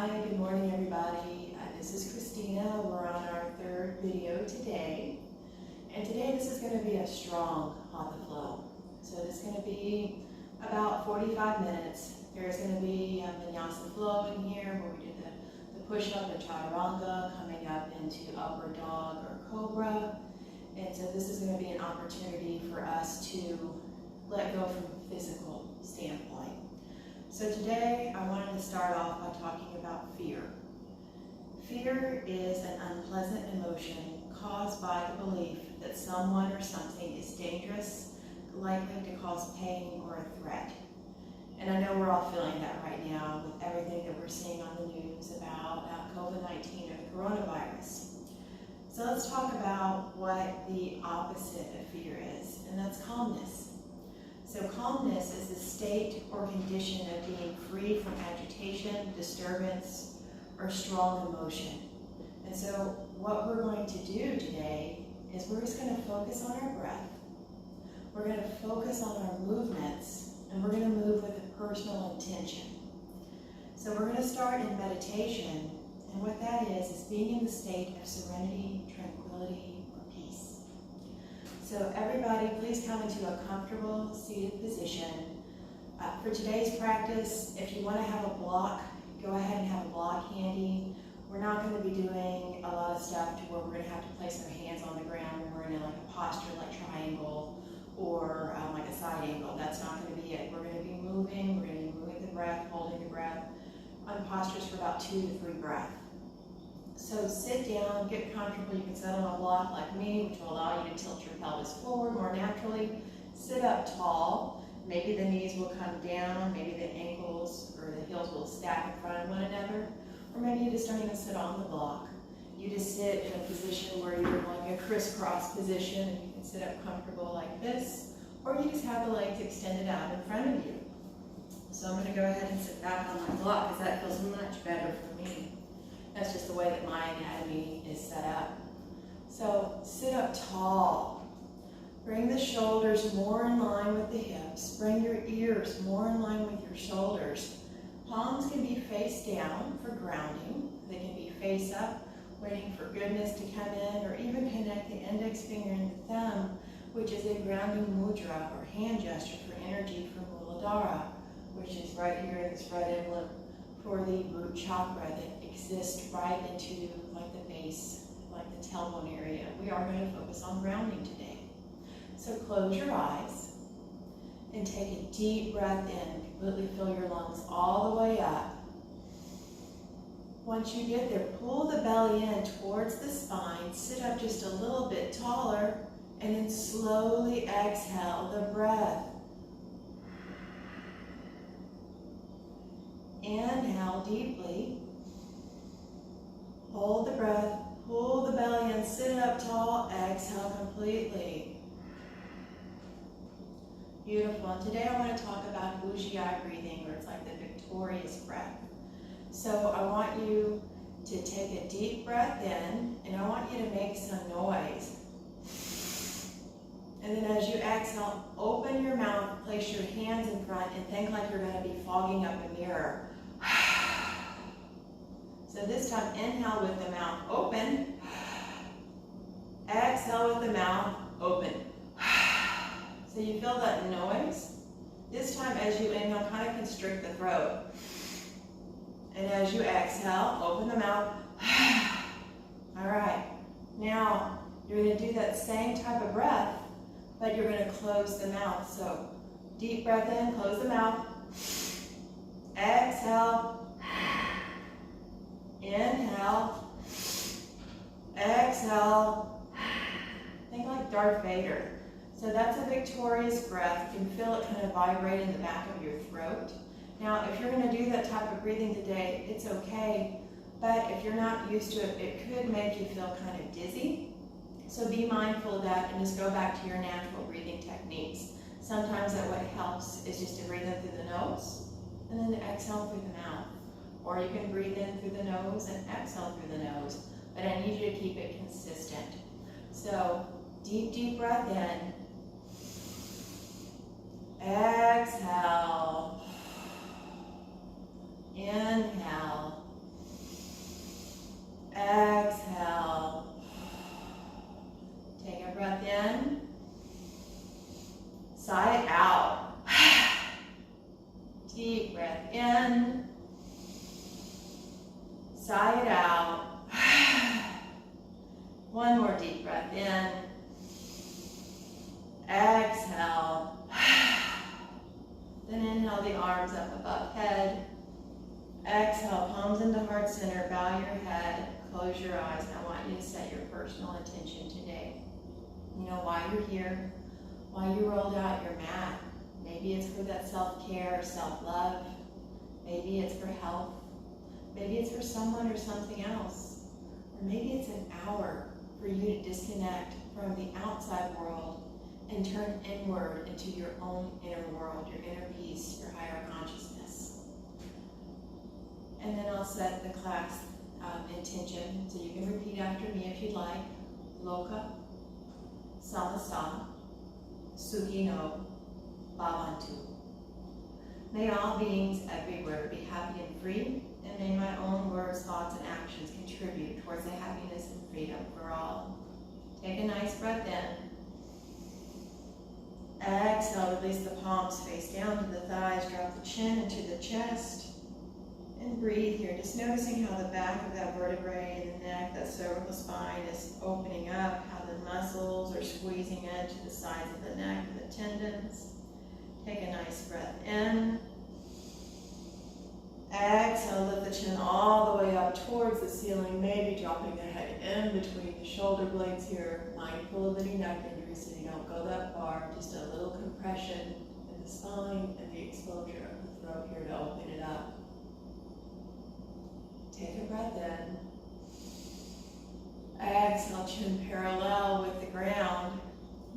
Hi, good morning everybody. This is Christina. We're on our third video today. And today this is going to be a strong Hatha flow. So it's going to be about 45 minutes. There's going to be a Vinyasa flow in here where we do the push-up and chaturanga, coming up into upward dog or cobra. And so this is going to be an opportunity for us to let go from a physical standpoint. So today I wanted to start off by talking about fear. Fear is an unpleasant emotion caused by the belief that someone or something is dangerous, likely to cause pain or a threat. And I know we're all feeling that right now with everything that we're seeing on the news about COVID-19 or the coronavirus. So let's talk about what the opposite of fear is, and that's calmness. So calmness is the state or condition of being free from agitation, disturbance, or strong emotion. And so what we're going to do today is we're just going to focus on our breath. We're going to focus on our movements, and we're going to move with a personal intention. So we're going to start in meditation, and what that is being in the state of serenity, tranquility, or peace. So everybody, please come into a comfortable seated position. For today's practice, if you want to have a block, go ahead and have a block handy. We're not going to be doing a lot of stuff to where we're going to have to place our hands on the ground when we're in like a posture like triangle or like a side angle. That's not going to be it. We're going to be moving. We're going to be moving the breath, holding the breath on postures for about 2 to 3 breaths. So sit down, get comfortable. You can sit on a block like me, which will allow you to tilt your pelvis forward more naturally. Sit up tall. Maybe the knees will come down, maybe the ankles or the heels will stack in front of one another, or maybe you just don't even sit on the block. You just sit in a position where you're like a crisscross position, and you can sit up comfortable like this, or you just have the legs extended out in front of you. So I'm going to go ahead and sit back on my block because that feels much better for me. That's just the way that my anatomy is set up. So sit up tall. Bring the shoulders more in line with the hips. Bring your ears more in line with your shoulders. Palms can be face down for grounding. They can be face up, waiting for goodness to come in, or even connect the index finger and the thumb, which is a grounding mudra or hand gesture for energy for Muladhara, which is right here in this red emblem for the root chakra that exists right into like the base, like the tailbone area. We are going to focus on grounding today. So close your eyes and take a deep breath in. Completely fill your lungs all the way up. Once you get there, pull the belly in towards the spine, sit up just a little bit taller, and then slowly exhale the breath. Inhale deeply. Hold the breath, pull the belly in, sit up tall, exhale completely. Beautiful. And today I want to talk about Ujjayi breathing, or it's like the victorious breath. So I want you to take a deep breath in, and I want you to make some noise. And then as you exhale, open your mouth, place your hands in front, and think like you're going to be fogging up a mirror. So this time, inhale with the mouth open. Exhale with the mouth open. So you feel that noise. This time, as you inhale, kind of constrict the throat. And as you exhale, open the mouth. All right. Now, you're going to do that same type of breath, but you're going to close the mouth. So deep breath in, close the mouth. Exhale. Inhale. Exhale. Think like Darth Vader. So that's a victorious breath. You can feel it kind of vibrate in the back of your throat. Now, if you're going to do that type of breathing today, it's okay. But if you're not used to it, it could make you feel kind of dizzy. So be mindful of that and just go back to your natural breathing techniques. Sometimes that what helps is just to breathe in through the nose and then to exhale through the mouth. Or you can breathe in through the nose and exhale through the nose. But I need you to keep it consistent. So deep breath in. Exhale. Inhale. sigh it out. One more deep breath in. Exhale. Then inhale the arms up above head. Exhale, palms into heart center, bow your head, close your eyes. And I want you to set your personal intention today. You know why you're here, why you rolled out your mat. Maybe it's for that self-care, self-love. Maybe it's for health. Maybe it's for someone or something else. Or maybe it's an hour for you to disconnect from the outside world and turn inward into your own inner world, your inner peace, your higher consciousness. And then I'll set the class intention, so you can repeat after me if you'd like. Loka, Samasa, Sukino, Bhavantu. May all beings everywhere be happy and free, and may my own words, thoughts, and actions contribute towards the happiness and freedom for all. Take a nice breath in. Exhale, release the palms face down to the thighs, drop the chin into the chest, and breathe here. Just noticing how the back of that vertebrae in the neck, that cervical spine is opening up, how the muscles are squeezing into the sides of the neck and the tendons. Take a nice breath in. Exhale, lift the chin all the way up towards the ceiling, maybe dropping the head in between the shoulder blades here, mindful of any neck injury so you don't go that far, just a little compression in the spine and the exposure of the throat here to open it up. Take a breath in. Exhale, chin parallel with the ground.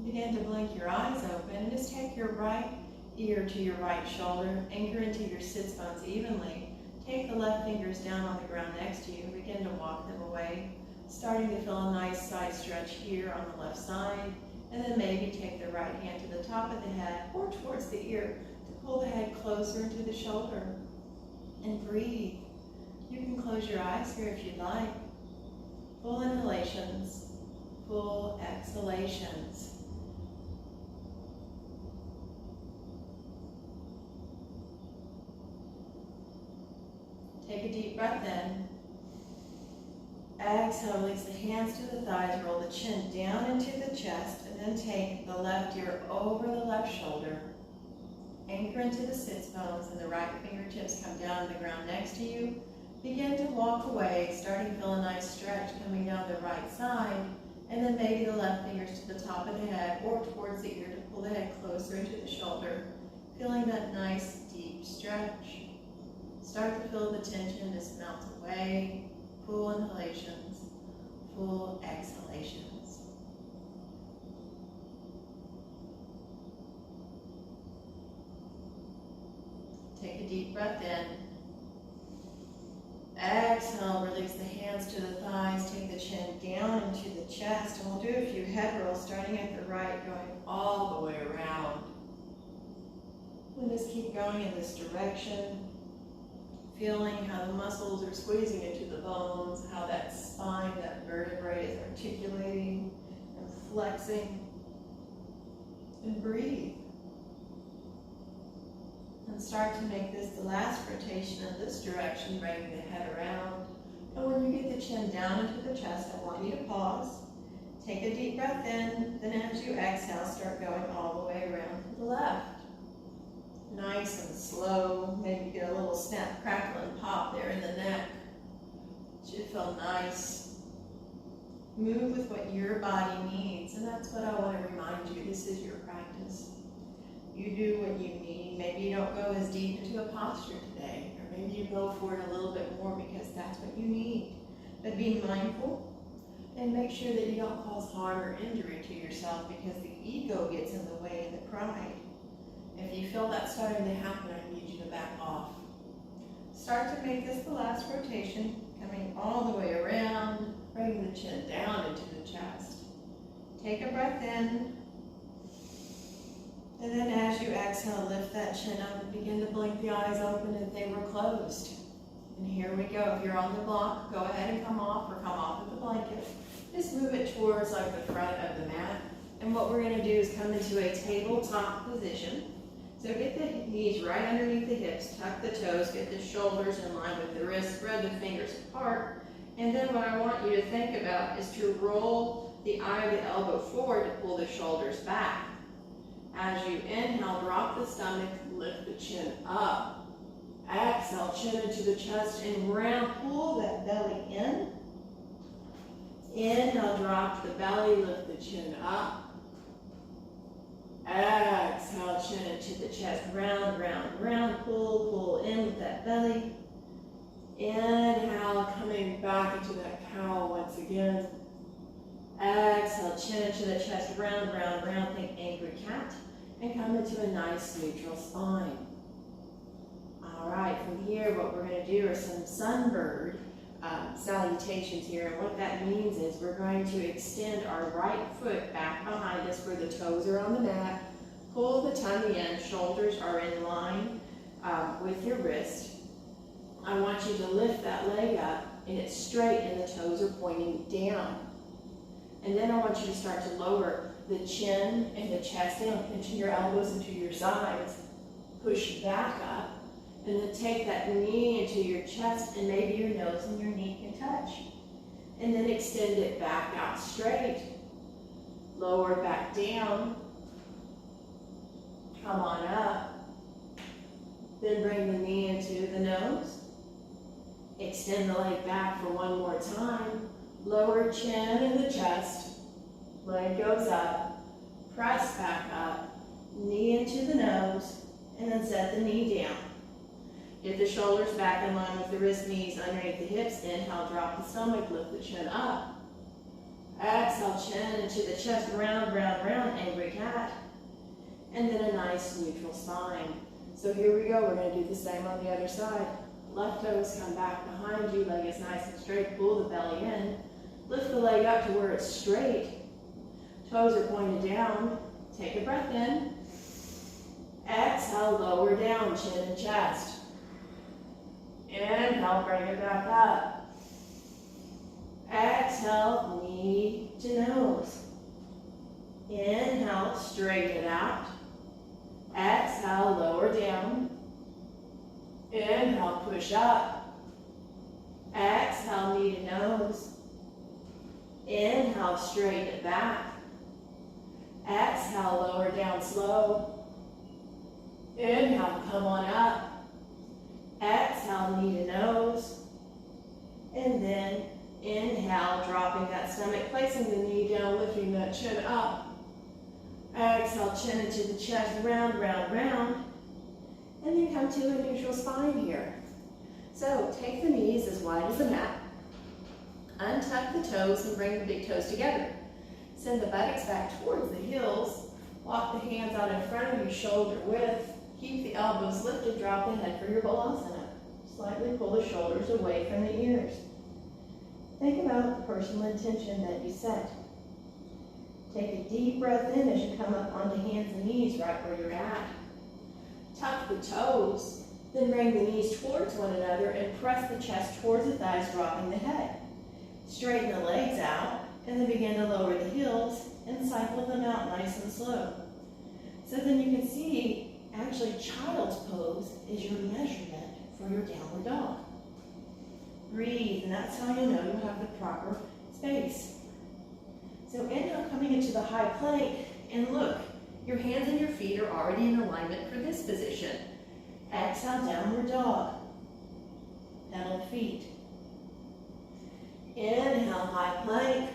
Begin to blink your eyes open and just take your right ear to your right shoulder, anchor into your sits bones evenly. Take the left fingers down on the ground next to you. Begin to walk them away, starting to feel a nice side stretch here on the left side. And then maybe take the right hand to the top of the head or towards the ear to pull the head closer into the shoulder. And breathe. You can close your eyes here if you'd like. Full inhalations, full exhalations. Take a deep breath in. Exhale, release the hands to the thighs, roll the chin down into the chest, and then take the left ear over the left shoulder. Anchor into the sits bones, and the right fingertips come down to the ground next to you. Begin to walk away, starting to feel a nice stretch coming down the right side, and then maybe the left fingers to the top of the head or towards the ear to pull the head closer into the shoulder, feeling that nice deep stretch. Start to feel the tension just melt away. Full inhalations, full exhalations. Take a deep breath in. Exhale, release the hands to the thighs, take the chin down into the chest, and we'll do a few head rolls starting at the right, going all the way around. We'll just keep going in this direction, feeling how the muscles are squeezing into the bones, how that spine, that vertebrae is articulating and flexing. And breathe. And start to make this the last rotation in this direction, bringing the head around. And when you get the chin down into the chest, I want you to pause. Take a deep breath in, then as you exhale, start going all the way around to the left. Nice and slow. Maybe get a little snap, crackle, and pop there in the neck. Should feel nice. Move with what your body needs, and that's what I want to remind you. This is your practice. You do what you need. Maybe you don't go as deep into a posture today, or maybe you go for it a little bit more because that's what you need. But be mindful and make sure that you don't cause harm or injury to yourself because the ego gets in the way and the pride. If you feel that starting to happen, I need you to back off. Start to make this the last rotation, coming all the way around, bringing the chin down into the chest. Take a breath in. And then as you exhale, lift that chin up and begin to blink the eyes open if they were closed. And here we go. If you're on the block, go ahead and come off or come off with the blanket. Just move it towards like the front of the mat. And what we're going to do is come into a tabletop position. So get the knees right underneath the hips, tuck the toes, get the shoulders in line with the wrists, spread the fingers apart. And then what I want you to think about is to roll the eye of the elbow forward to pull the shoulders back. As you inhale, drop the stomach, lift the chin up. Exhale, chin into the chest and round, pull that belly in. Inhale, drop the belly, lift the chin up. Exhale, chin into the chest, round, round, round, pull, pull in with that belly. Inhale, coming back into that cow once again. Exhale, chin into the chest, round, round, round, think angry cat, and come into a nice neutral spine. All right, from here, what we're going to do are some sunbird salutations here, and what that means is we're going to extend our right foot back behind us where the toes are on the mat, pull the tummy in, shoulders are in line with your wrist. I want you to lift that leg up and it's straight and the toes are pointing down. And then I want you to start to lower the chin and the chest down, pinching your elbows into your sides, push back up. And then take that knee into your chest and maybe your nose and your knee can touch. And then extend it back out straight. Lower back down. Come on up. Then bring the knee into the nose. Extend the leg back for one more time. Lower chin in the chest. Leg goes up. Press back up. Knee into the nose. And then set the knee down. Get the shoulders back in line with the wrist, knees underneath the hips. Inhale, drop the stomach, lift the chin up. Exhale, chin into the chest, round, round, round, angry cat. And then a nice neutral spine. So here we go, we're going to do the same on the other side. Left toes come back behind you, leg is nice and straight, pull the belly in. Lift the leg up to where it's straight. Toes are pointed down. Take a breath in. Exhale, lower down, chin and chest. Inhale, bring it back up. Exhale, knee to nose. Inhale, straighten it out. Exhale, lower down. Inhale, push up. Exhale, knee to nose. Inhale, straighten it back. Exhale, lower down slow. Inhale, come on up. Exhale, knee to nose. And then inhale, dropping that stomach, placing the knee down, lifting that chin up. Exhale, chin into the chest, round, round, round. And then come to a neutral spine here. So take the knees as wide as the mat. Untuck the toes and bring the big toes together. Send the buttocks back towards the heels. Walk the hands out in front of you, shoulder width. Keep the elbows lifted, drop the head for your balasana. Slightly pull the shoulders away from the ears. Think about the personal intention that you set. Take a deep breath in as you come up onto hands and knees right where you're at. Tuck the toes, then bring the knees towards one another and press the chest towards the thighs, dropping the head. Straighten the legs out and then begin to lower the heels and cycle them out nice and slow. So then you can see actually, child's pose is your measurement for your downward dog. Breathe, and that's how you know you have the proper space. So inhale, coming into the high plank, and look, your hands and your feet are already in alignment for this position. Exhale, downward dog. Pedal feet. Inhale, high plank.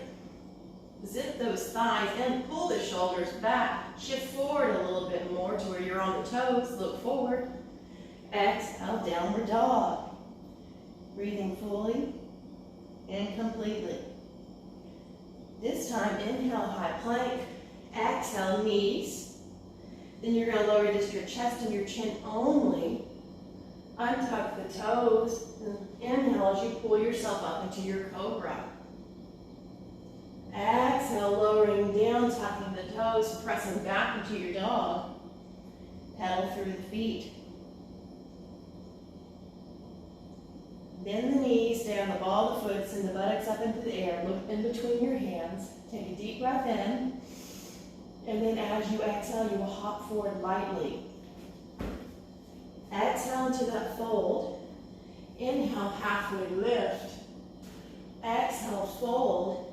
Zip those thighs and pull the shoulders back. Shift forward a little bit more to where you're on the toes. Look forward. Exhale, downward dog. Breathing fully and completely. This time, inhale, high plank. Exhale, knees. Then you're going to lower just your chest and your chin only. Untuck the toes. And inhale as you pull yourself up into your cobra. Exhale, lowering down, tucking the toes, pressing back into your dog. Pedal through the feet. Bend the knees, stay on the ball of the foot, send the buttocks up into the air, look in between your hands. Take a deep breath in, and then as you exhale, you will hop forward lightly. Exhale into that fold. Inhale, halfway lift. Exhale, fold.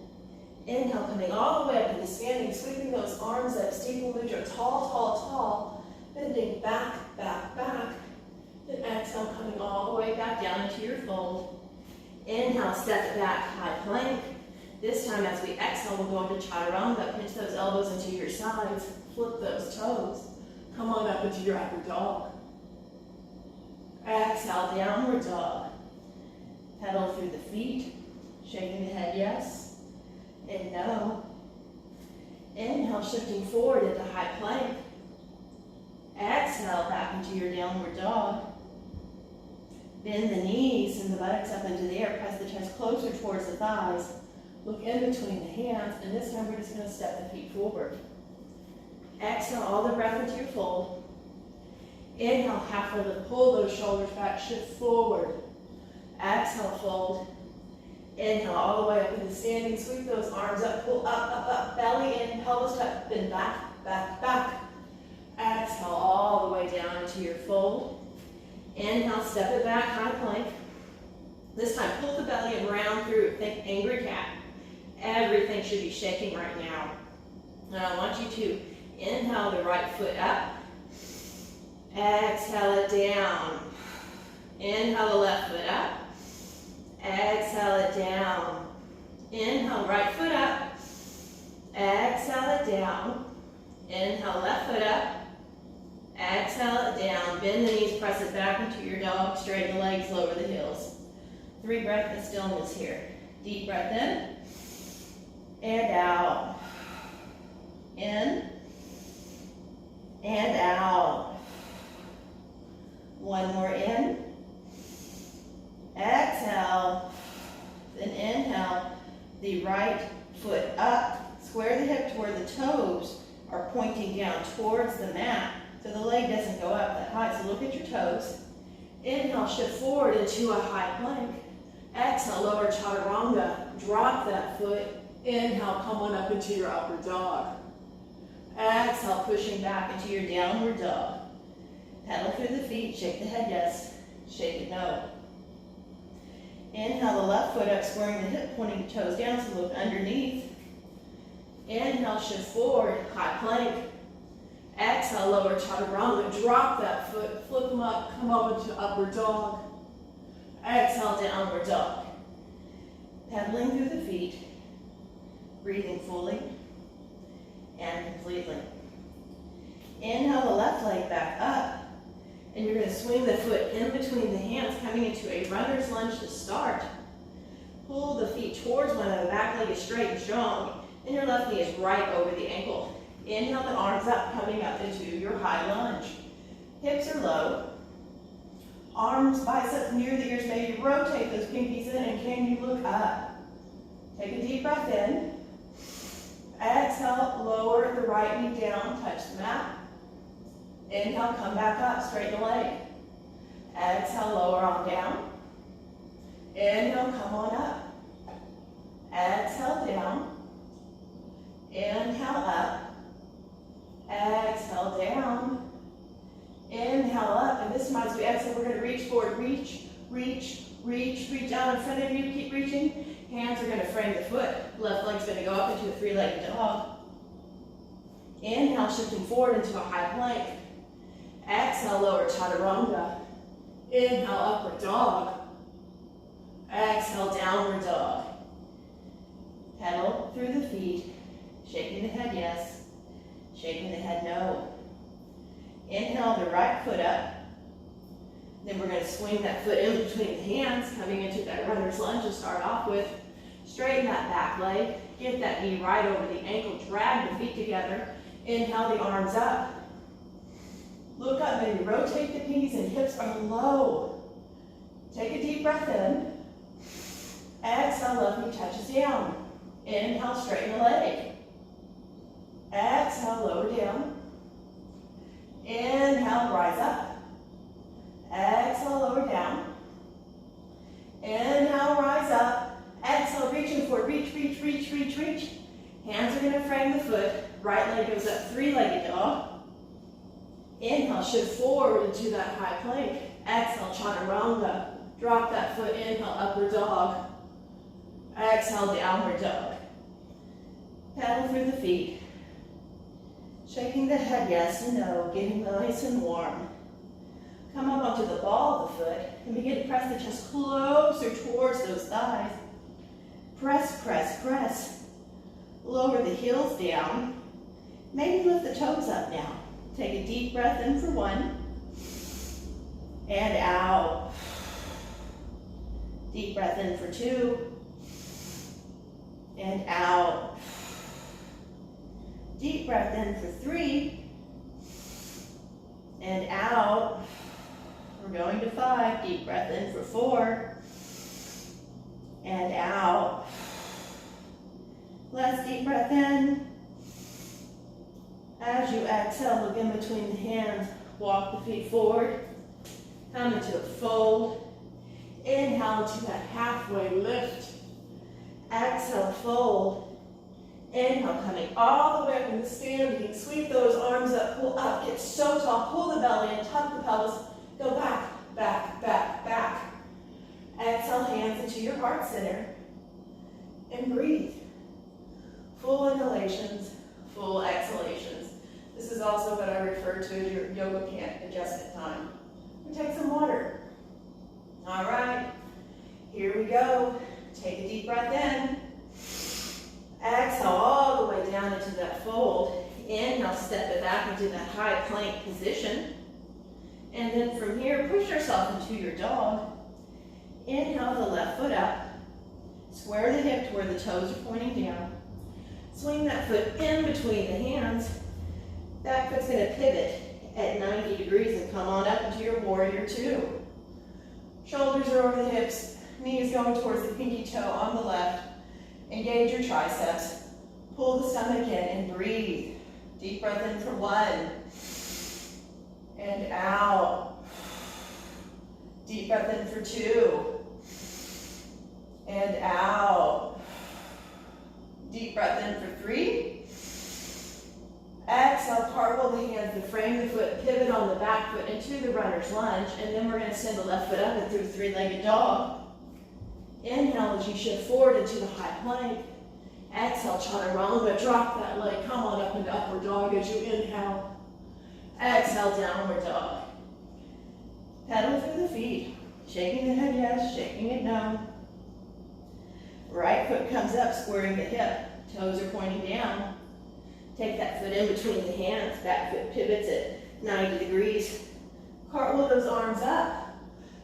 Inhale, coming all the way up into standing, sweeping those arms up, steeple mudra, tall, tall, tall. Bending back, back, back. Then exhale, coming all the way back down into your fold. Inhale, step it back, high plank. This time as we exhale, we'll go into chaturanga. Pinch those elbows into your sides. Flip those toes. Come on up into your upper dog. Exhale, downward dog. Pedal through the feet. Shaking the head yes and no. Inhale, shifting forward into high plank. Exhale, back into your downward dog. Bend the knees and the buttocks up into the air. Press the chest closer towards the thighs. Look in between the hands, and this time we're just going to step the feet forward. Exhale, all the breath into your fold. Inhale, halfway lift, pull those shoulders back, shift forward. Exhale, fold. Inhale, all the way up into standing, sweep those arms up, pull up, up, up, belly in, pelvis tuck, bend back, back, back. Exhale, all the way down into your fold. Inhale, step it back, high plank. This time, pull the belly and round through. Think angry cat. Everything should be shaking right now. And I want you to inhale the right foot up. Exhale it down. Inhale the left foot up. Exhale it down. Inhale, right foot up. Exhale it down. Inhale, left foot up. Exhale it down. Bend the knees, press it back into your dog. Straighten the legs, lower the heels. 3 breaths of stillness here. Deep breath in. And out. In. And out. 1 more in. Exhale. Then inhale. The right foot up. Square the hip toward the toes are pointing down towards the mat. So the leg doesn't go up that high. So look at your toes. Inhale, shift forward into a high plank. Exhale, lower chaturanga. Drop that foot. Inhale, come on up into your upper dog. Exhale, pushing back into your downward dog. Pedal through the feet. Shake the head yes. Shake it no. Inhale, the left foot up, squaring the hip, pointing the toes down, so look underneath. Inhale, shift forward, high plank. Exhale, lower chaturanga. Drop that foot, flip them up, come over to upper dog. Exhale, downward dog. Pedaling through the feet, breathing fully and completely. Inhale the left leg back up, and you're going to swing the foot in between the hands, coming into a runner's lunge to start. Pull the feet towards one another, back leg is straight and strong, and your left knee is right over the ankle. Inhale the arms up, coming up into your high lunge. Hips are low. Arms, biceps near the ears, maybe rotate those pinkies in, and can you look up? Take a deep breath in. Exhale, lower the right knee down, touch the mat. Inhale, come back up, straighten the leg. Exhale, lower on down. Inhale, come on up. Exhale, down. Inhale, up. Exhale, down. Inhale, up. And this time as we exhale, we're going to reach forward. Reach, reach, reach, reach out in front of you. Keep reaching. Hands are going to frame the foot. Left leg's going to go up into a 3-legged dog. Inhale, shifting forward into a high plank. Exhale, lower chaturanga. Inhale, upward dog. Exhale, downward dog. Pedal through the feet. Shaking the head yes. Shaking the head no. Inhale the right foot up. Then we're going to swing that foot in between the hands, coming into that runner's lunge to start off with. Straighten that back leg. Get that knee right over the ankle. Drag the feet together. Inhale the arms up. Look up, maybe rotate the knees and hips are low. Take a deep breath in. Exhale, left knee touches down. Inhale, straighten the leg. Exhale, lower down. Inhale, rise up. Exhale, lower down. Inhale, rise up. Exhale, reaching forward. Reach, reach, reach, reach, reach. Hands are going to frame the foot. Right leg goes up, 3-legged dog. Inhale, shift forward into that high plank. Exhale, chaturanga. Drop that foot, inhale, upward dog. Exhale, downward dog. Pedal through the feet. Shaking the head yes and no, getting nice and warm. Come up onto the ball of the foot and begin to press the chest closer towards those thighs. Press, press, press. Lower the heels down. Maybe lift the toes up now. Take a deep breath in for 1. And out. Deep breath in for 2. And out. Deep breath in for 3. And out. We're going to 5. Deep breath in for 4. And out. Last deep breath in. As you exhale, look in between the hands. Walk the feet forward. Come into a fold. Inhale to that halfway lift. Exhale, fold. Inhale, coming all the way up into standing. Sweep those arms up, pull up, get so tall. Pull the belly in, tuck the pelvis. Go back, back, back, back. Exhale, hands into your heart center. And breathe. Full inhalations, full exhalations. This is also what I refer to as your yoga pant adjustment time. We take some water. All right, here we go. Take a deep breath in. Exhale all the way down into that fold. Inhale, step it back into that high plank position. And then from here, push yourself into your dog. Inhale the left foot up. Square the hip to where the toes are pointing down. Swing that foot in between the hands. That foot's going to pivot at 90 degrees and come on up into your warrior 2. Shoulders are over the hips, knees going towards the pinky toe on the left. Engage your triceps. Pull the stomach in and breathe. Deep breath in for 1. And out. Deep breath in for 2. And out. Deep breath in for 3. Exhale, cartwheel the hands to frame the foot, pivot on the back foot into the runner's lunge, and then we're going to send the left foot up and through three-legged dog. Inhale as you shift forward into the high plank. Exhale, chaturanga, drop that leg, come on up into upward dog as you inhale. Exhale, downward dog. Pedal through the feet, shaking the head yes, shaking it no. Right foot comes up, squaring the hip, toes are pointing down. Take that foot in between the hands, back foot pivots at 90 degrees. Cartwheel those arms up.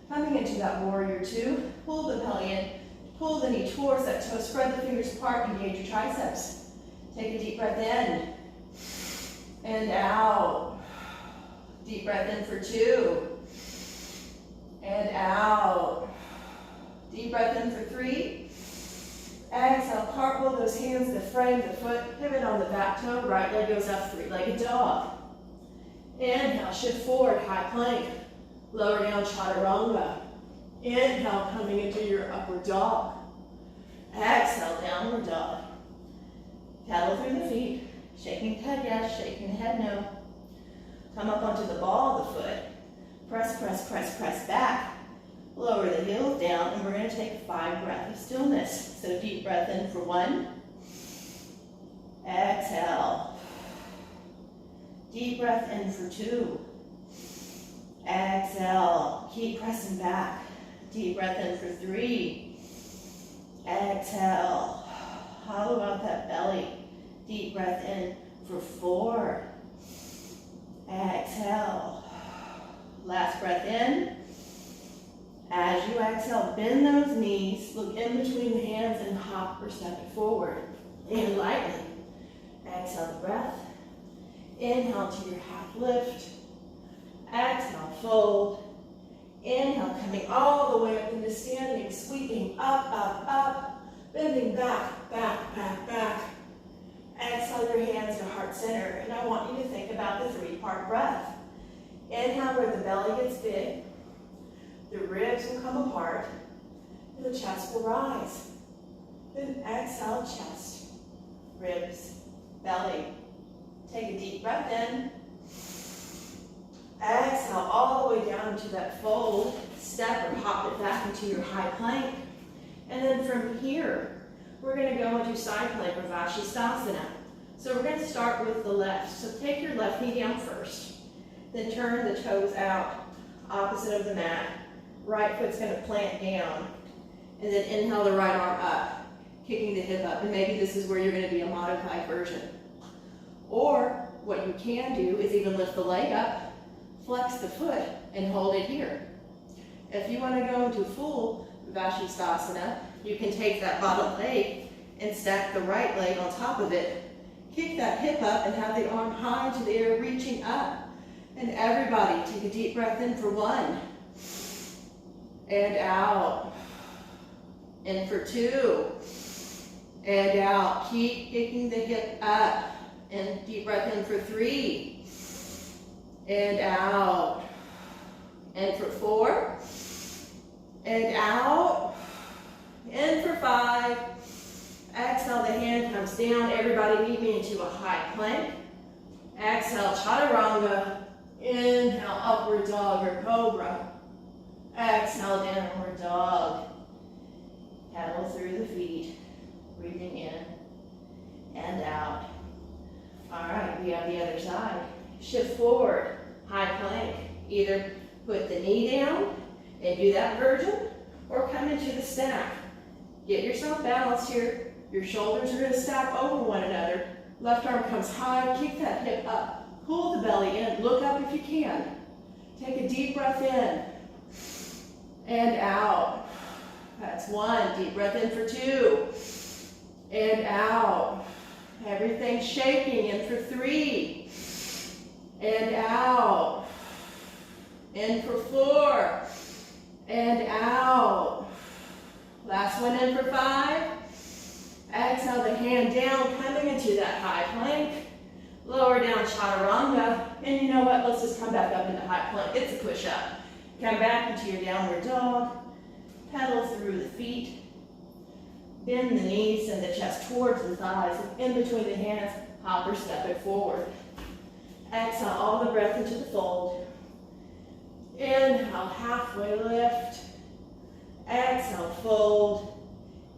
Coming into that warrior 2, pull the belly in, pull the knee towards that toe, spread the fingers apart, engage your triceps. Take a deep breath in, and out. Deep breath in for 2, and out. Deep breath in for 3. Exhale, cartwheel those hands to frame the foot, pivot on the back toe, right leg goes up, three-legged dog. Inhale, shift forward, high plank, lower down, chaturanga. Inhale, coming into your upward dog. Exhale, downward dog. Pedal through the feet, shaking the head yes, shaking the head no. Come up onto the ball of the foot, press, press, press, press back. Lower the heels down, and we're going to take 5 breaths of stillness. So deep breath in for 1. Exhale. Deep breath in for 2. Exhale. Keep pressing back. Deep breath in for 3. Exhale. Hollow out that belly. Deep breath in for 4. Exhale. Last breath in. As you exhale, bend those knees, look in between the hands and hop or step it forward. And lightly. Exhale the breath. Inhale to your half lift. Exhale, fold. Inhale, coming all the way up into standing, sweeping up, up, up, bending back, back, back, back. Exhale your hands to heart center, and I want you to think about the 3-part breath. Inhale where the belly gets big. The ribs will come apart, and the chest will rise. Then exhale, chest, ribs, belly. Take a deep breath in, the way down into that fold, step or hop it back into your high plank. And then from here, we're going to go into side plank or Vinyasa. So we're going to start with the left. So take your left knee down first, then turn the toes out, opposite of the mat. Right foot's going to plant down, and then inhale the right arm up, kicking the hip up. And maybe this is where you're going to be a modified version. Or what you can do is even lift the leg up, flex the foot, and hold it here. If you want to go into full Vinyasa, you can take that bottom leg and stack the right leg on top of it. Kick that hip up and have the arm high into the air, reaching up. And everybody, take a deep breath in for 1. And out. In for 2. And out. Keep kicking the hip up. And deep breath in for 3. And out. In for 4. And out. In for 5. Exhale, the hand comes down. Everybody meet me into a high plank. Exhale, chaturanga. Inhale, upward dog or cobra. Exhale, downward dog. Pedal through the feet. Breathing in and out. All right, we have the other side. Shift forward, high plank. Either put the knee down and do that version, or come into the stack. Get yourself balanced here. Your shoulders are going to stack over one another. Left arm comes high, kick that hip up. Pull the belly in, look up if you can. Take a deep breath in and out. That's 1, deep breath in for 2 and out. Everything's shaking, in for 3 and out. In for 4 and out. Last one in for 5. Exhale the hand down, coming into that high plank. Lower down chaturanga. And you know what? Let's just come back up into high plank. It's a push-up. Come back into your downward dog. Pedal through the feet. Bend the knees and the chest towards the thighs. In between the hands, hop or step it forward. Exhale all the breath into the fold. Inhale, halfway lift. Exhale, fold.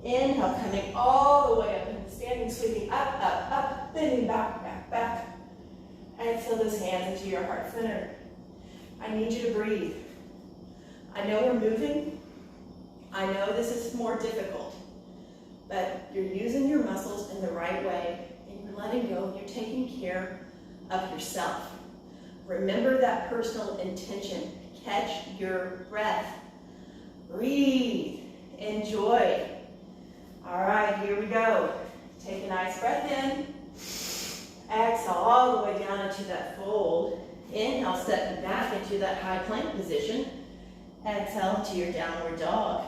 Inhale, coming all the way up into standing, sweeping up, up, up, bending back, back, back. Exhale those hands into your heart center. I need you to breathe. I know we're moving. I know this is more difficult, but you're using your muscles in the right way, and you're letting go, you're taking care of yourself. Remember that personal intention. Catch your breath. Breathe. Enjoy. All right, here we go. Take a nice breath in. Exhale all the way down into that fold. Inhale, step back into that high plank position. Exhale to your downward dog.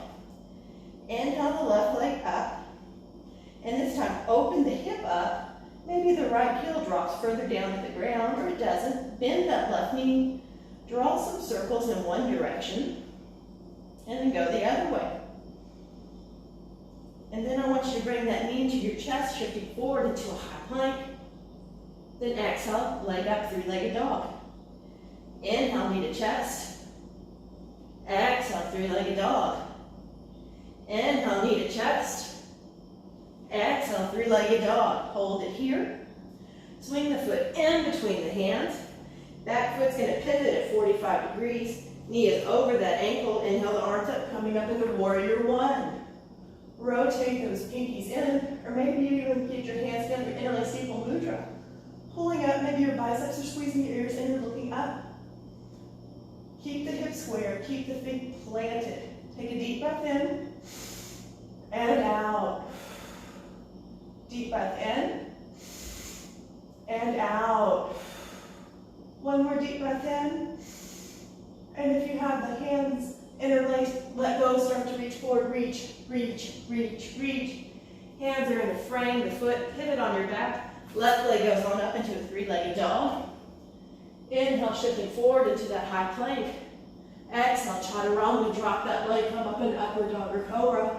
Inhale the left leg up. And this time, open the hip up. Maybe the right heel drops further down to the ground, or it doesn't. Bend that left knee. Draw some circles in one direction. And then go the other way. And then I want you to bring that knee into your chest, shifting forward into a high plank. Then exhale, leg up, three-legged dog. Inhale, knee to chest. Exhale, three-legged dog. Inhale, knee to chest. Exhale, three-legged dog. Hold it here. Swing the foot in between the hands. Back foot's going to pivot at 45 degrees. Knee is over that ankle. Inhale the arms up, coming up into warrior 1. Rotate those pinkies in, or maybe you even get your hands down for interlace steeple mudra. Pulling up, maybe your biceps are squeezing your ears and you're looking up. Keep the hips square, keep the feet planted. Take a deep breath in and out. Deep breath in and out. One more deep breath in. And if you have the hands interlaced, let go, start to reach forward, reach, reach, reach, reach. Hands are in the frame, the foot, pivot on your back. Left leg goes on up into a three-legged dog. Inhale, shifting forward into that high plank. Exhale, chaturanga, drop that leg, come up into upward dog or cobra.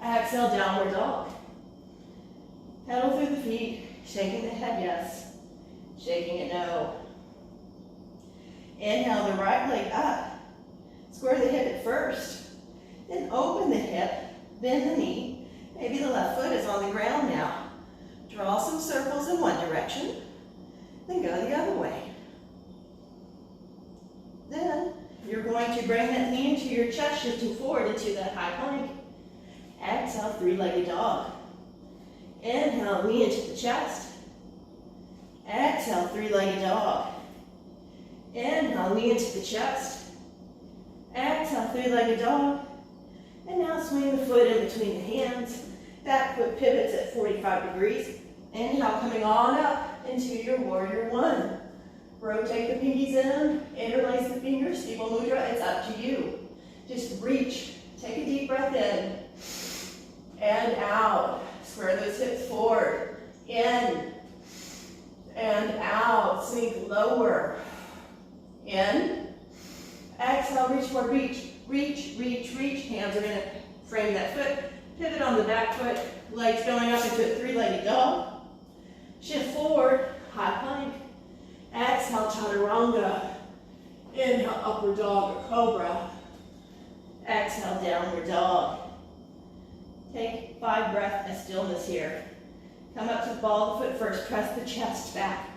Exhale, downward dog. Pedal through the feet, shaking the head yes, shaking it no. Inhale the right leg up. Square the hip at first. Then open the hip, bend the knee. Maybe the left foot is on the ground now. Draw some circles in one direction. Then go the other way. Then you're going to bring that knee into your chest, shifting forward into that high plank. Exhale, three-legged dog. Inhale, knee into the chest. Exhale, three-legged dog. Inhale, knee into the chest. Exhale, three-legged dog. And now swing the foot in between the hands. That foot pivots at 45 degrees. Inhale, coming on up into your warrior one. Rotate the pinkies in, interlace the fingers, Stiva Mudra, it's up to you. Just reach, take a deep breath in, and out. Square those hips forward, in, and out. Sink lower, in. Exhale, reach forward, reach, reach, reach, reach. Hands are gonna frame that foot. Pivot on the back foot, legs going up into a three-legged dog. Shift forward, high plank. Exhale, chaturanga. Inhale, upward dog or cobra. Exhale, downward dog. Take 5 breaths of stillness here. Come up to ball the foot first. Press the chest back.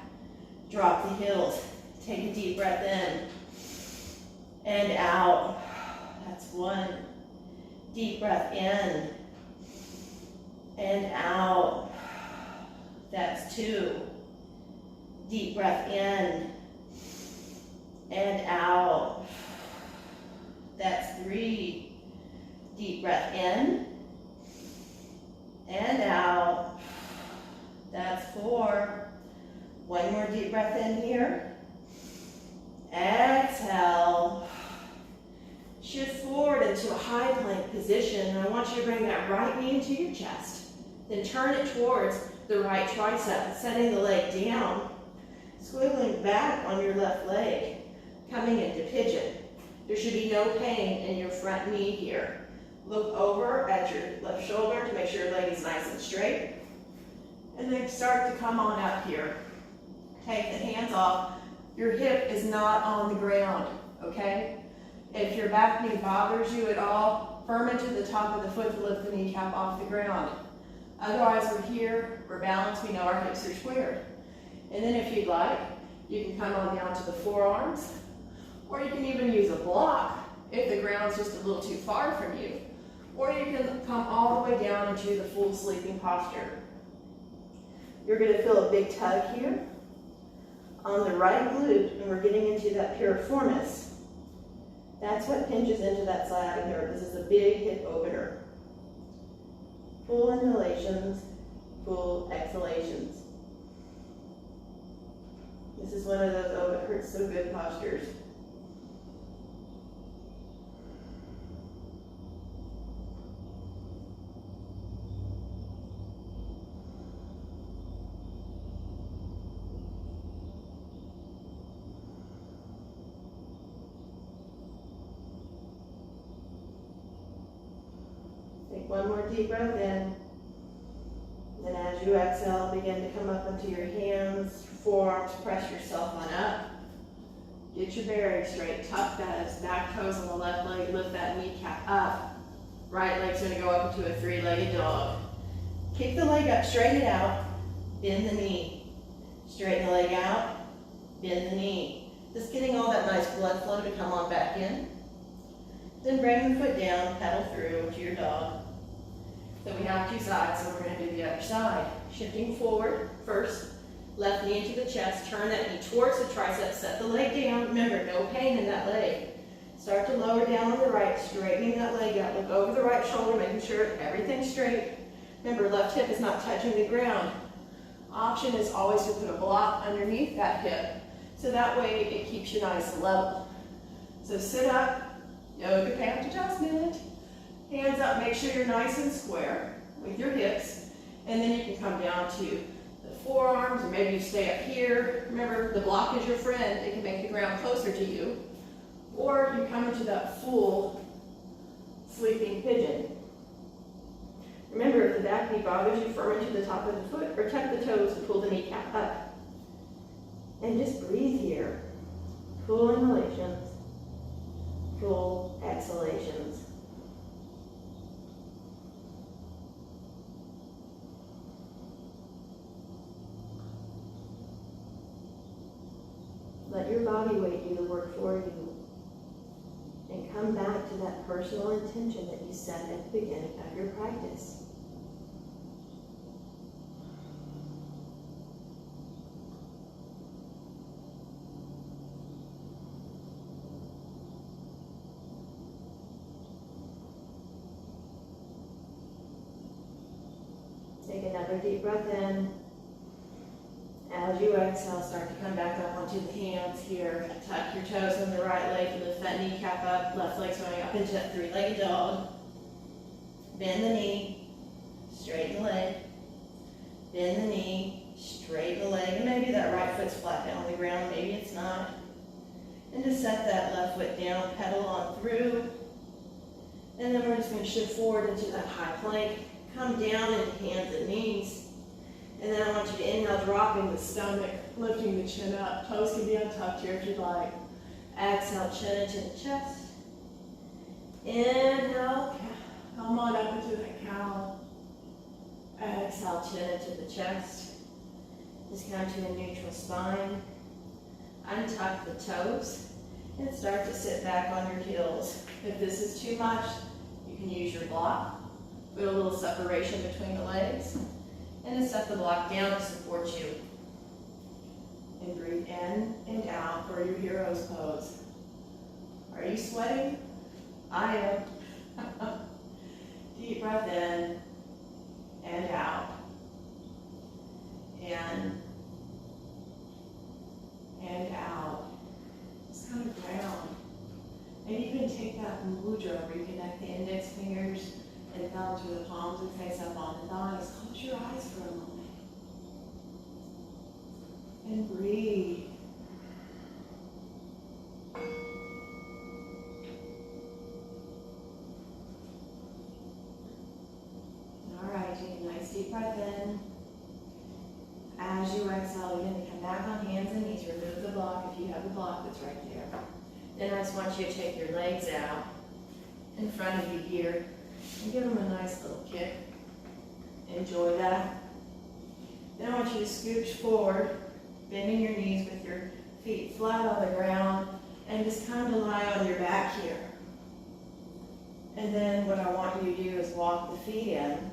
Drop the heels. Take a deep breath in. And out. That's 1. Deep breath in. And out. That's 2. Deep breath in and out. That's 3. Deep breath in and out. That's 4. 1 more deep breath in here. Exhale. Shift forward into a high plank position. I want you to bring that right knee into your chest. Then turn it towards the right tricep, setting the leg down. Swiveling back on your left leg, coming into pigeon. There should be no pain in your front knee here. Look over at your left shoulder to make sure your leg is nice and straight. And then start to come on up here. Take the hands off. Your hip is not on the ground, okay? If your back knee bothers you at all, firm into the top of the foot to lift the kneecap off the ground. Otherwise, we're here, we're balanced, we know our hips are squared. And then if you'd like, you can come on down to the forearms, or you can even use a block if the ground's just a little too far from you. Or you can come all the way down into the full sleeping posture. You're going to feel a big tug here on the right glute, and we're getting into that piriformis. That's what pinches into that sciatic nerve. This is a big hip opener. Full inhalations, full exhalations. This is one of those, oh, it hurts so good postures. Take 1 more deep breath in. Then as you exhale, begin to come up into your hands, forearms, press yourself on up. Get your bearings straight, tuck those back toes on the left leg, lift that kneecap up. Right leg's gonna go up into a three-legged dog. Kick the leg up, straighten it out, bend the knee. Straighten the leg out, bend the knee. Just getting all that nice blood flow to come on back in. Then bring the foot down, pedal through to your dog. So we have 2 sides, so we're going to do the other side. Shifting forward first, left knee into the chest, turn that knee towards the triceps, set the leg down. Remember, no pain in that leg. Start to lower down on the right, straightening that leg out. Look over the right shoulder, making sure everything's straight. Remember, left hip is not touching the ground. Option is always to put a block underneath that hip, so that way it keeps you nice and level. So sit up, yoga pant adjustment. Hands up, make sure you're nice and square with your hips, and then you can come down to the forearms, or maybe you stay up here. Remember, the block is your friend. It can make the ground closer to you. Or you come into that full sleeping pigeon. Remember, if the back knee bothers you, firm into the top of the foot, or tuck the toes and pull the kneecap up. And just breathe here. Full inhalations, full exhalations. Let your body weight do the work for you. And come back to that personal intention that you set at the beginning of your practice. Take another deep breath in. As you exhale, start to come back up onto the hands here. Tuck your toes on the right leg, lift that kneecap up, left leg's going up into that three-legged dog. Bend the knee, straighten the leg. Bend the knee, straighten the leg. And maybe that right foot's flat down on the ground, maybe it's not. And just set that left foot down, pedal on through. And then we're just going to shift forward into that high plank. Come down into hands and knees. And then I want you to inhale, dropping the stomach, lifting the chin up. Toes can be untucked here if you'd like. Exhale, chin into the chest. Inhale, come on up into that cow. Exhale, chin into the chest. Just come to a neutral spine. Untuck the toes and start to sit back on your heels. If this is too much, you can use your block. Put a little separation between the legs. And to set the block down to support you. And breathe in and out for your hero's pose. Are you sweating? I am. Deep breath in and out. In and out. Just kind of ground. And you can take that mudra where you connect the index fingers and thumbs with the palms and face up on the thighs. Close your eyes for a moment. And breathe. All right, take a nice deep breath in. As you exhale, you're going to come back on hands and knees. Remove the block if you have the block that's right there. Then I just want you to take your legs out in front of you here. And give them a nice little kick. Enjoy that. Then I want you to scooch forward, bending your knees with your feet flat on the ground, and just kind of lie on your back here. And then what I want you to do is walk the feet in,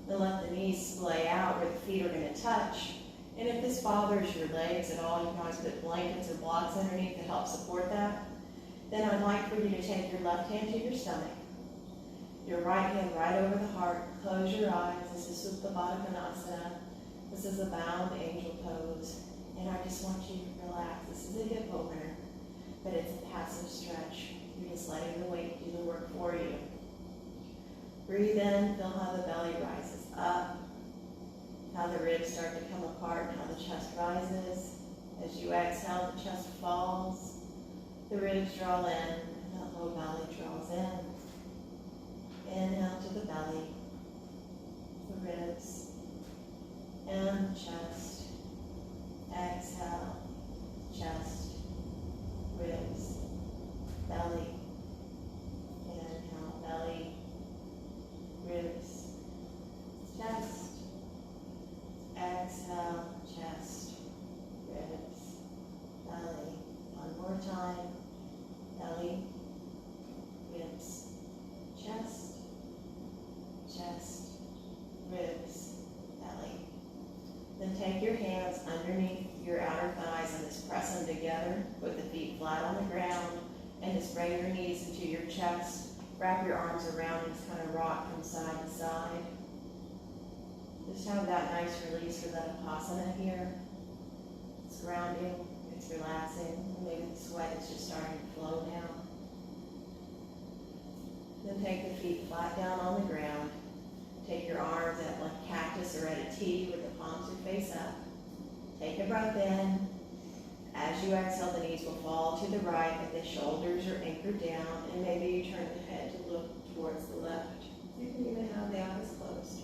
and let the knees splay out where the feet are going to touch. And if this bothers your legs at all, you can always put blankets or blocks underneath to help support that. Then I'd like for you to take your left hand to your stomach. Your right hand right over the heart. Close your eyes. This is Supta Baddha Konasana. This is a bound angel pose. And I just want you to relax. This is a hip opener, but it's a passive stretch. You're just letting the weight do the work for you. Breathe in. Feel how the belly rises up. How the ribs start to come apart. How the chest rises. As you exhale, the chest falls. The ribs draw in. And that low belly draws in. Inhale to the belly, the ribs, and the chest. Exhale, chest, ribs, belly. Inhale, belly, ribs, chest. Exhale, chest, ribs, belly. One more time. Belly, ribs, chest. Chest, ribs, belly. Then take your hands underneath your outer thighs and just press them together. Put the feet flat on the ground and just bring your knees into your chest. Wrap your arms around and just kind of rock from side to side. Just have that nice release for that Vinyasa here. It's grounding, it's relaxing, and maybe the sweat is just starting to flow now. Then take the feet flat down on the ground. Take your arms at like cactus or at a T with the palms are face up. Take a breath in. As you exhale, the knees will fall to the right, but the shoulders are anchored down, and maybe you turn the head to look towards the left. You can even have the eyes closed.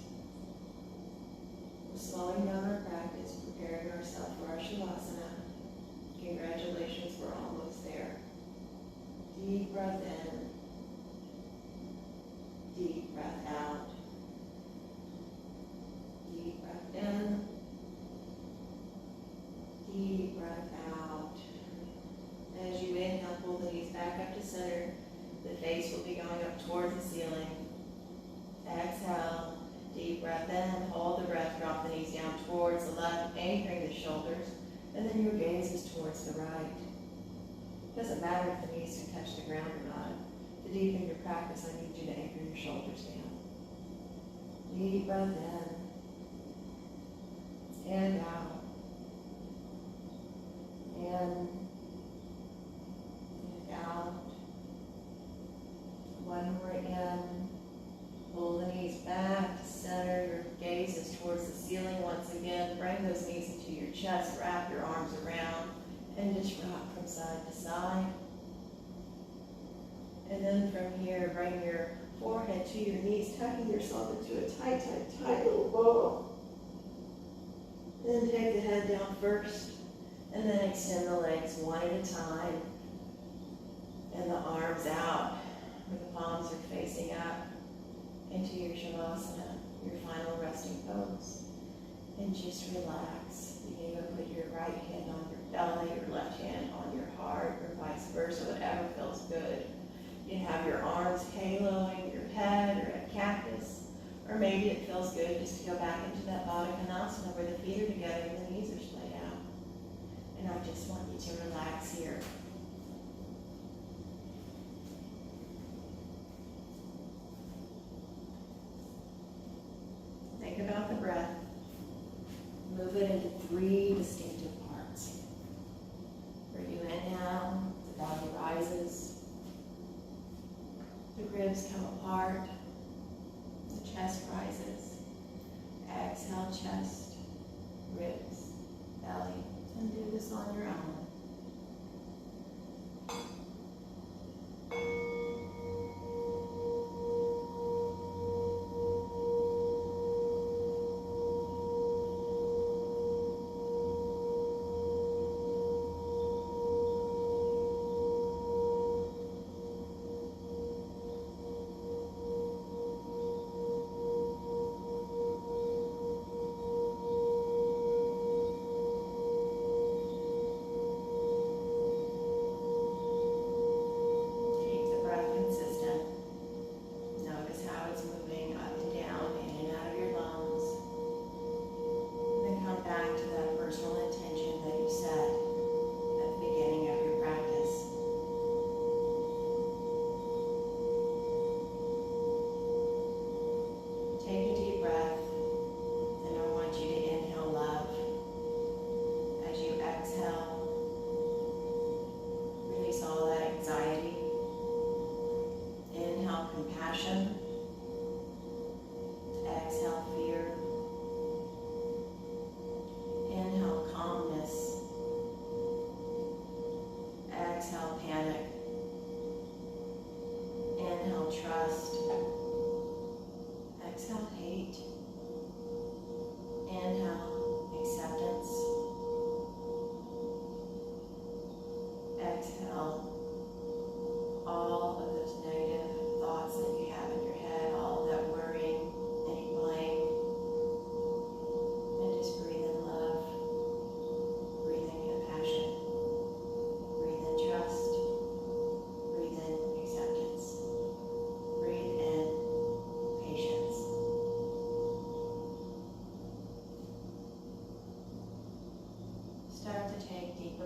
We're slowing down our practice, preparing ourselves for our Shavasana. Congratulations, we're almost in, hold the breath, drop the knees down towards the left, anchoring the shoulders, and then your gaze is towards the right. It doesn't matter if the knees can touch the ground or not. To deepen your practice, I need you to anchor your shoulders down. Deep breath in and out. In and out. One more in. Pull the knees back to center. Your gaze is towards the ceiling once again. Bring those knees into your chest. Wrap your arms around and just rock from side to side. And then from here, bring your forehead to your knees, tucking yourself into a tight, tight, tight little ball. Then take the head down first, and then extend the legs one at a time. And the arms out, where the palms are facing up into your Shavasana, your final resting pose. And just relax. You can put your right hand on your belly, your left hand on your heart, or vice versa, whatever feels good. You can have your arms haloing your head or a cactus, or maybe it feels good just to go back into that Baddha Konasana where the feet are together and the knees are splayed out. And I just want you to relax here. Think about the breath. Move it into 3 distinctive parts. Where you inhale, the belly rises. The ribs come apart, the chest rises. Exhale, chest, ribs, belly, and do this on your own.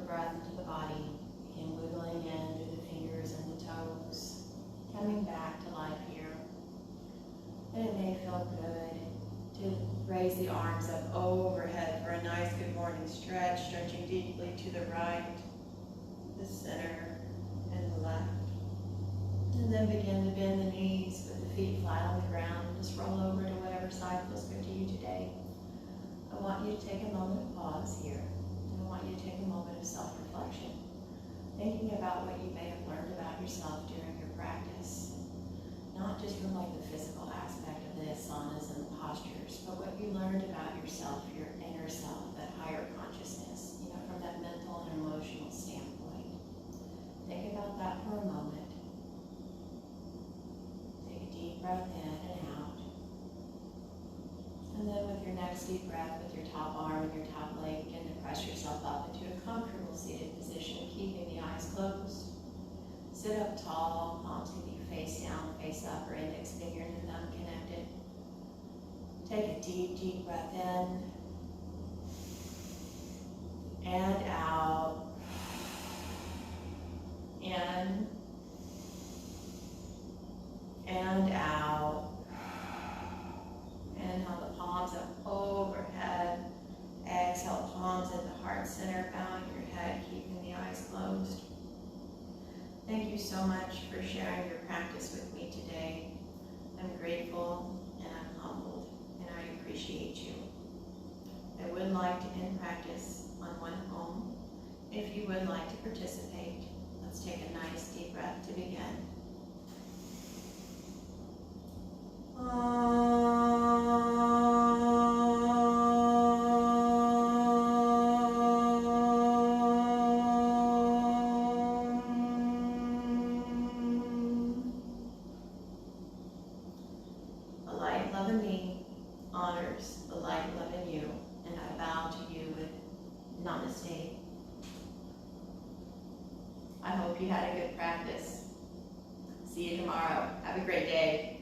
Breath into the body, begin wiggling in through the fingers and the toes, coming back to life here. And it may feel good to raise the arms up overhead for a nice good morning stretch, stretching deeply to the right, the center, and the left. And then begin to bend the knees with the feet flat on the ground. Just roll over to whatever side feels good to you today. I want you to take a moment of pause here. I want you to take a moment of self-reflection, thinking about what you may have learned about yourself during your practice, not just from like the physical aspect of the asanas and the postures, but what you learned about yourself, your inner self, that higher consciousness, from that mental and emotional standpoint. Think about that for a moment. Take a deep breath in and out. And then with your next deep breath, with your top arm and your top leg, begin to press yourself up into a comfortable seated position, keeping the eyes closed. Sit up tall, palms can be face down, face up, or index finger and thumb connected. Take a deep, deep breath in and out. In and out. Inhale the palms up overhead. Exhale, palms at the heart center, bowing your head, keeping the eyes closed. Thank you so much for sharing your practice with me today. I'm grateful and I'm humbled, and I appreciate you. I would like to end practice on one home. If you would like to participate, let's take a nice deep breath to begin. The light love in me honors the light love in you, and I bow to you with namaste. I hope you had a good practice. See you tomorrow. Have a great day.